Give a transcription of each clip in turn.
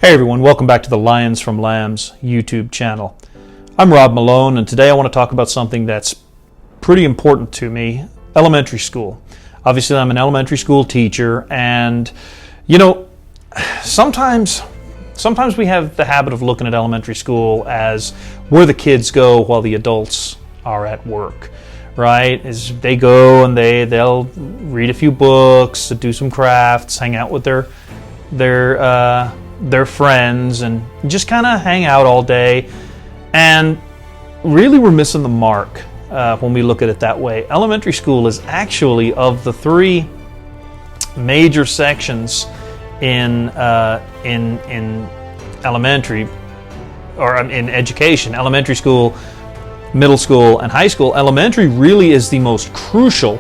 Hey everyone, welcome back to the Lions from Lambs YouTube channel. I'm Rob Malone, and today I want to talk about something that's pretty important to me, elementary school. Obviously, I'm an elementary school teacher, and sometimes we have the habit of looking at elementary school as where the kids go while the adults are at work, right? Is they go and they'll read a few books, do some crafts, hang out with their friends, and just kind of hang out all day. And really, we're missing the mark when we look at it that way. Elementary school is actually, of the three major sections in elementary, or in education, elementary school, middle school, and high school, elementary really is the most crucial.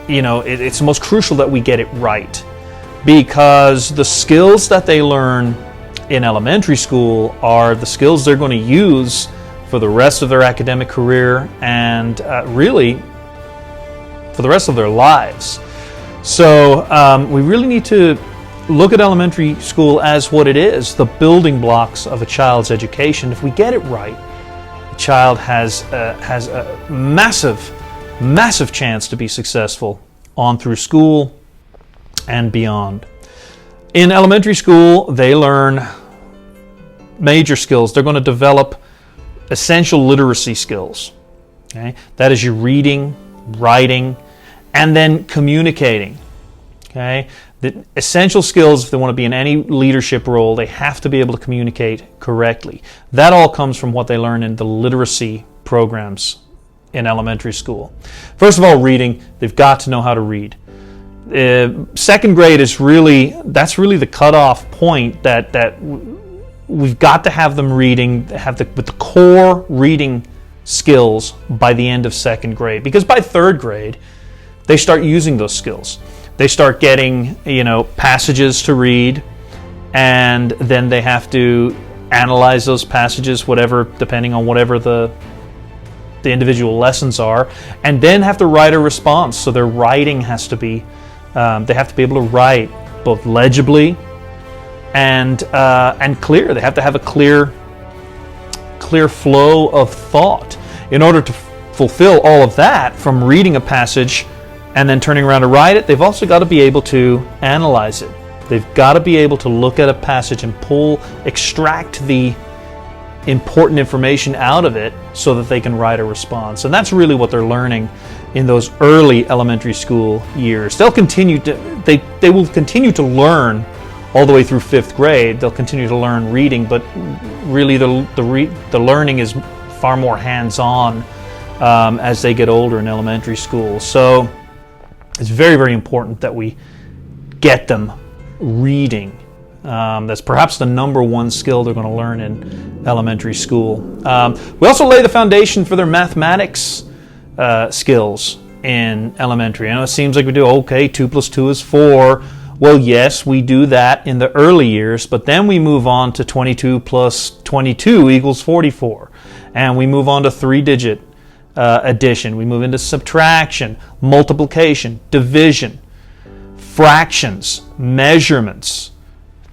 It's the most crucial that we get it right, because the skills that they learn in elementary school are the skills they're going to use for the rest of their academic career and really for the rest of their lives. So we really need to look at elementary school as what it is, the building blocks of a child's education. If we get it right, the child has a massive chance to be successful on through school and beyond. In elementary school, they learn major skills. They're going to develop essential literacy skills. Okay? That is your reading, writing, and then communicating. Okay? The essential skills, if they want to be in any leadership role, they have to be able to communicate correctly. That all comes from what they learn in the literacy programs in elementary school. First of all, reading. They've got to know how to read. Second grade is really the cutoff point that we've got to have them reading, with the core reading skills by the end of second grade. Because by third grade, they start using those skills. They start getting passages to read, and then they have to analyze those passages, depending on whatever the individual lessons are, and then have to write a response. So their writing has to be. They have to be able to write both legibly and clear. They have to have a clear flow of thought. In order to fulfill all of that, from reading a passage and then turning around to write it, they've also got to be able to analyze it. They've got to be able to look at a passage and extract the important information out of it so that they can write a response. And that's really what they're learning in those early elementary school years. They will continue to learn all the way through fifth grade. They'll continue to learn reading, but really the learning is far more hands-on as they get older in elementary school. So it's very, very important that we get them reading. That's perhaps the number one skill they're going to learn in elementary school. We also lay the foundation for their mathematics skills in elementary. I know it seems like we do, 2 + 2 is 4. Well, yes, we do that in the early years, but then we move on to 22 + 22 = 44. And we move on to 3-digit addition. We move into subtraction, multiplication, division, fractions, measurements,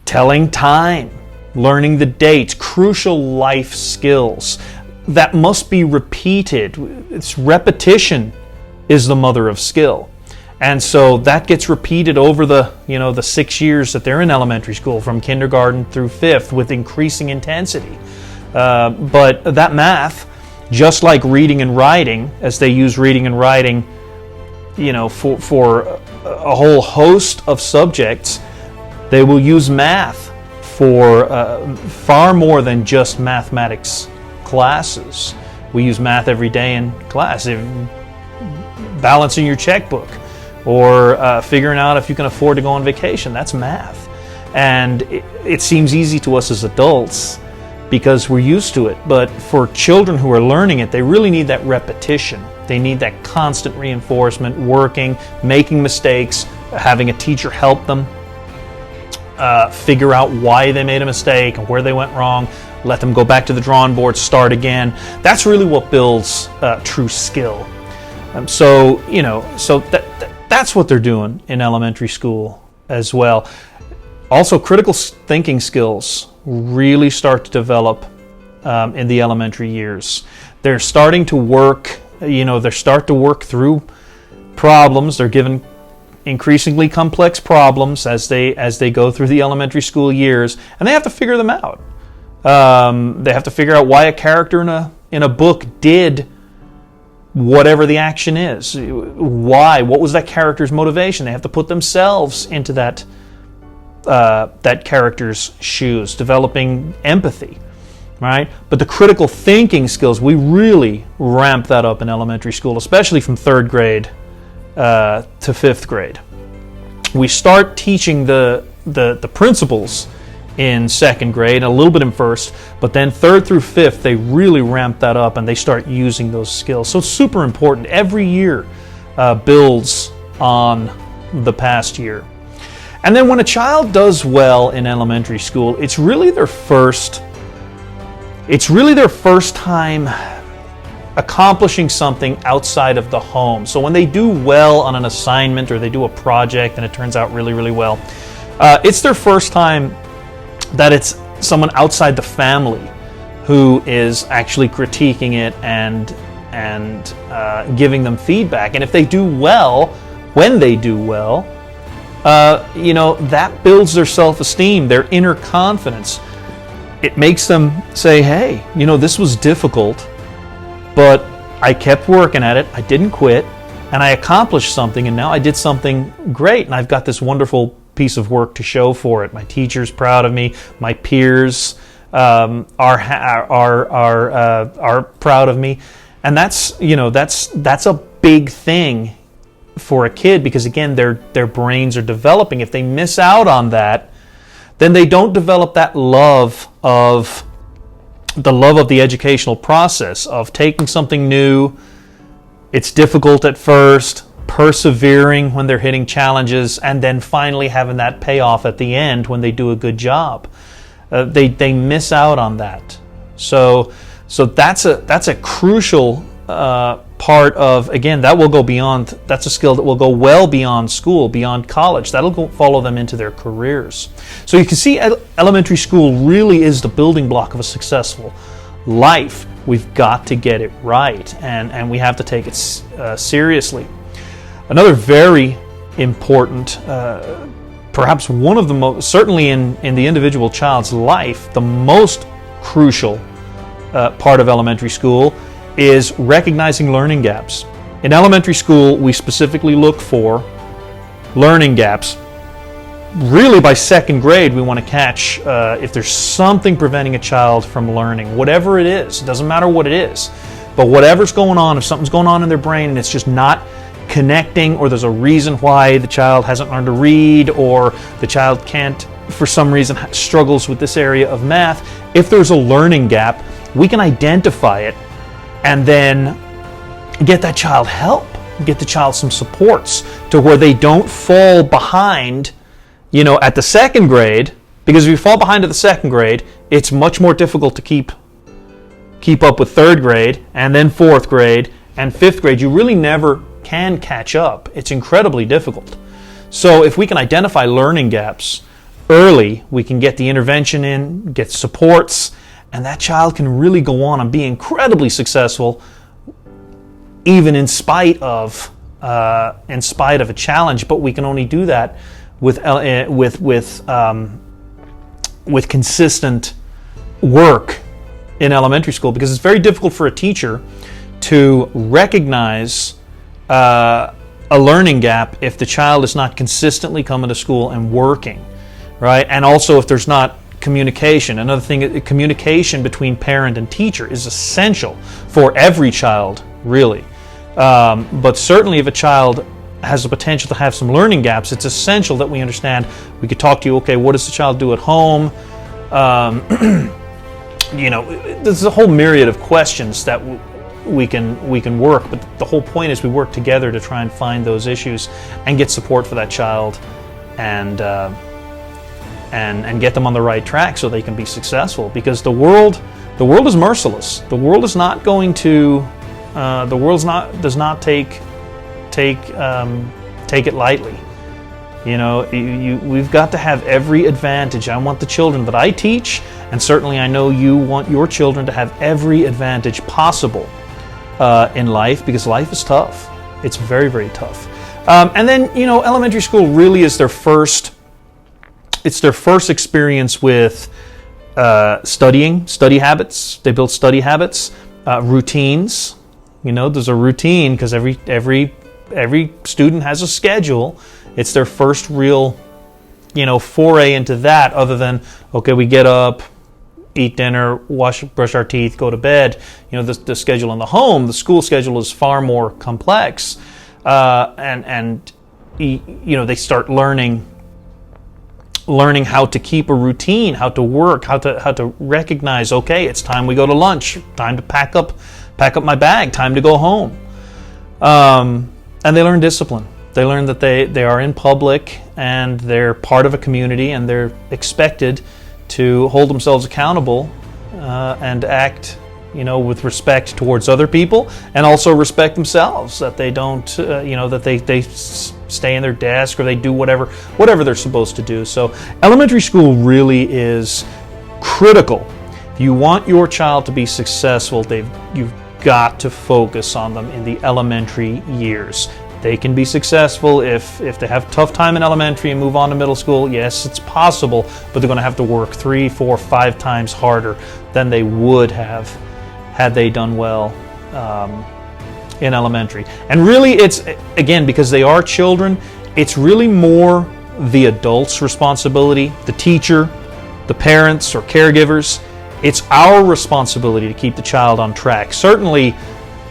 telling time, learning the dates, crucial life skills that must be repeated. It's repetition is the mother of skill. And so that gets repeated over the 6 years that they're in elementary school, from kindergarten through 5th, with increasing intensity. But that math, just like reading and writing, as they use reading and writing, for a whole host of subjects, they will use math for far more than just mathematics classes. We use math every day in class. Balancing your checkbook, or figuring out if you can afford to go on vacation, that's math. And it seems easy to us as adults because we're used to it. But for children who are learning it, they really need that repetition. They need that constant reinforcement, working, making mistakes, having a teacher help them figure out why they made a mistake and where they went wrong, let them go back to the drawing board, start again. That's really what builds true skill. So that's what they're doing in elementary school as well. Also, critical thinking skills really start to develop in the elementary years. They're starting to work, they start to work through problems. They're given increasingly complex problems as they go through the elementary school years, and they have to figure them out. They have to figure out why a character in a book did whatever the action is. Why? What was that character's motivation? They have to put themselves into that character's shoes, developing empathy, right? But the critical thinking skills, we really ramp that up in elementary school, especially from 3rd grade to 5th grade. We start teaching the principles in 2nd grade, and a little bit in 1st, but then 3rd through 5th, they really ramp that up and they start using those skills. So it's super important. Every year builds on the past year. And then when a child does well in elementary school, it's really their first time accomplishing something outside of the home. So when they do well on an assignment or they do a project and it turns out really, really well, it's their first time that it's someone outside the family who is actually critiquing it and giving them feedback. And if they do well, when they do well, that builds their self-esteem, their inner confidence. It makes them say, hey, this was difficult, but I kept working at it, I didn't quit, and I accomplished something, and now I did something great, and I've got this wonderful piece of work to show for it. My teacher's proud of me, my peers are proud of me, and that's a big thing for a kid, because again, their brains are developing. If they miss out on that, then they don't develop that love of the educational process, of taking something new. It's difficult at first, persevering when they're hitting challenges, and then finally having that payoff at the end when they do a good job. They miss out on that. So that's a crucial part of, again, that will go beyond, that's a skill that will go well beyond school, beyond college. That'll follow them into their careers. So you can see elementary school really is the building block of a successful life. We've got to get it right, and we have to take it seriously. Another very important, perhaps one of the most, certainly in the individual child's life, the most crucial part of elementary school is recognizing learning gaps. In elementary school, we specifically look for learning gaps. Really, by 2nd grade, we want to catch if there's something preventing a child from learning, whatever it is. It doesn't matter what it is, but whatever's going on, if something's going on in their brain and it's just not connecting, or there's a reason why the child hasn't learned to read, or the child can't, for some reason, struggles with this area of math, if there's a learning gap, we can identify it and then get that child help, get the child some supports to where they don't fall behind, at the 2nd grade, because if you fall behind at the 2nd grade, it's much more difficult to keep up with 3rd grade, and then 4th grade, and 5th grade. You really never can catch up. It's incredibly difficult. So if we can identify learning gaps early, we can get the intervention in, get supports, and that child can really go on and be incredibly successful, even in spite of a challenge. But we can only do that with consistent work in elementary school, because it's very difficult for a teacher to recognize a learning gap if the child is not consistently coming to school and working, right? And also if there's not communication. Another thing, communication between parent and teacher is essential for every child, really. But certainly if a child has the potential to have some learning gaps, it's essential that we understand. We could talk to you, okay, what does the child do at home? There's a whole myriad of questions that we can work, but the whole point is we work together to try and find those issues and get support for that child, and get them on the right track so they can be successful. Because the world is merciless. The world is not going to. Does not take it lightly. You know, we've got to have every advantage. I want the children that I teach, and certainly I know you want your children to have every advantage possible in life, because life is tough. It's very, very tough. And then, you know, elementary school really is their first experience with study habits. They build study habits, routines. You know, there's a routine because every student has a schedule. It's their first real, you know, foray into that, other than, okay, we get up, eat dinner, brush our teeth, go to bed. You know, the schedule in the home, the school schedule is far more complex. And you know, they start learning how to keep a routine, how to work, how to recognize, okay, it's time we go to lunch, time to pack up my bag, time to go home. And they learn discipline. They learn that they are in public and they're part of a community, and they're expected to hold themselves accountable and act, you know, with respect towards other people, and also respect themselves, that they don't, you know, that they stay in their desk, or they do whatever they're supposed to do. So elementary school really is critical. If you want your child to be successful, you've got to focus on them in the elementary years. They can be successful if they have a tough time in elementary and move on to middle school. Yes, it's possible, but they're going to have to work 3, 4, 5 times harder than they would have had they done well in elementary. And really, it's, again, because they are children, it's really more the adult's responsibility, the teacher, the parents or caregivers. It's our responsibility to keep the child on track. Certainly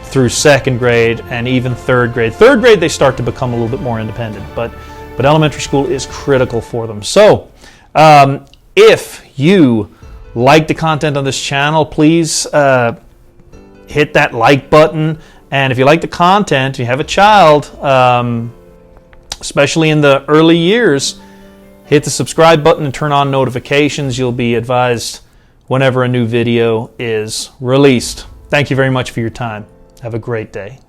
through 2nd grade and even 3rd grade. 3rd grade, they start to become a little bit more independent, but elementary school is critical for them. So if you like the content on this channel, please hit that like button. And if you like the content, if you have a child, especially in the early years, hit the subscribe button and turn on notifications. You'll be advised whenever a new video is released. Thank you very much for your time. Have a great day.